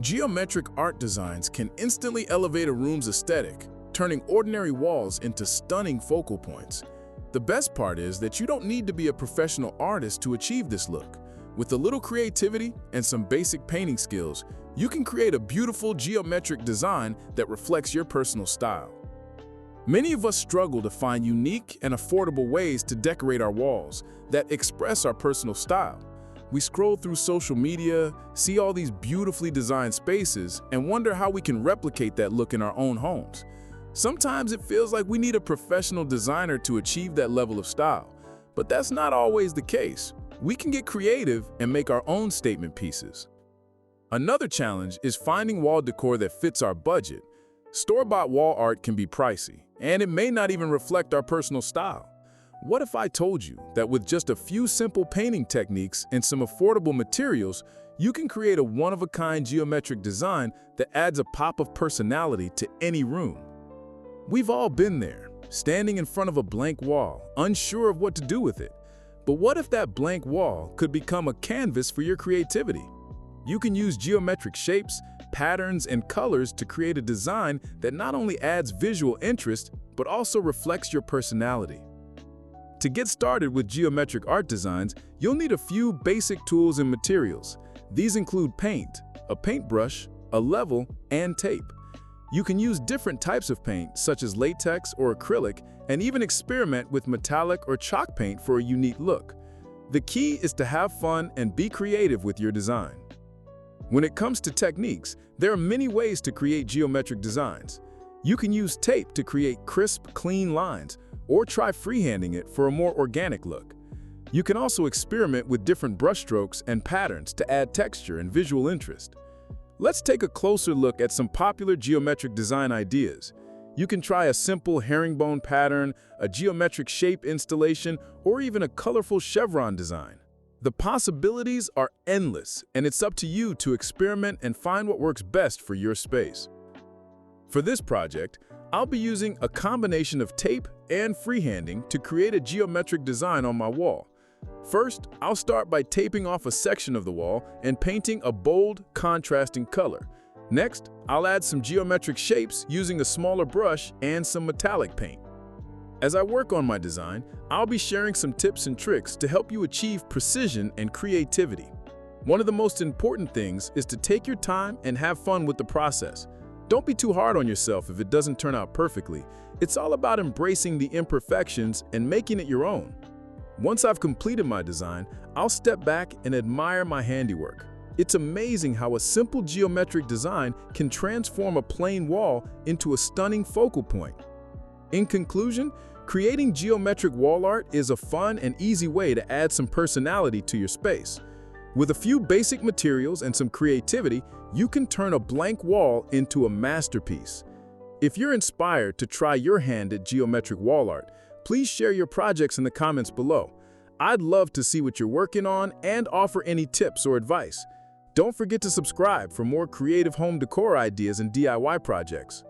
Geometric art designs can instantly elevate a room's aesthetic, turning ordinary walls into stunning focal points. The best part is that you don't need to be a professional artist to achieve this look. With a little creativity and some basic painting skills, you can create a beautiful geometric design that reflects your personal style. Many of us struggle to find unique and affordable ways to decorate our walls that express our personal style. We scroll through social media, see all these beautifully designed spaces, and wonder how we can replicate that look in our own homes. Sometimes it feels like we need a professional designer to achieve that level of style, but that's not always the case. We can get creative and make our own statement pieces. Another challenge is finding wall decor that fits our budget. Store-bought wall art can be pricey, and it may not even reflect our personal style. What if I told you that with just a few simple painting techniques and some affordable materials, you can create a one-of-a-kind geometric design that adds a pop of personality to any room? We've all been there, standing in front of a blank wall, unsure of what to do with it. But what if that blank wall could become a canvas for your creativity? You can use geometric shapes, patterns, and colors to create a design that not only adds visual interest, but also reflects your personality. To get started with geometric art designs, you'll need a few basic tools and materials. These include paint, a paintbrush, a level, and tape. You can use different types of paint, such as latex or acrylic, and even experiment with metallic or chalk paint for a unique look. The key is to have fun and be creative with your design. When it comes to techniques, there are many ways to create geometric designs. You can use tape to create crisp, clean lines, or try freehanding it for a more organic look. You can also experiment with different brushstrokes and patterns to add texture and visual interest. Let's take a closer look at some popular geometric design ideas. You can try a simple herringbone pattern, a geometric shape installation, or even a colorful chevron design. The possibilities are endless, and it's up to you to experiment and find what works best for your space. For this project, I'll be using a combination of tape and freehanding to create a geometric design on my wall. First, I'll start by taping off a section of the wall and painting a bold, contrasting color. Next, I'll add some geometric shapes using a smaller brush and some metallic paint. As I work on my design, I'll be sharing some tips and tricks to help you achieve precision and creativity. One of the most important things is to take your time and have fun with the process. Don't be too hard on yourself if it doesn't turn out perfectly. It's all about embracing the imperfections and making it your own. Once I've completed my design, I'll step back and admire my handiwork. It's amazing how a simple geometric design can transform a plain wall into a stunning focal point. In conclusion, creating geometric wall art is a fun and easy way to add some personality to your space. With a few basic materials and some creativity, you can turn a blank wall into a masterpiece. If you're inspired to try your hand at geometric wall art, please share your projects in the comments below. I'd love to see what you're working on and offer any tips or advice. Don't forget to subscribe for more creative home decor ideas and DIY projects.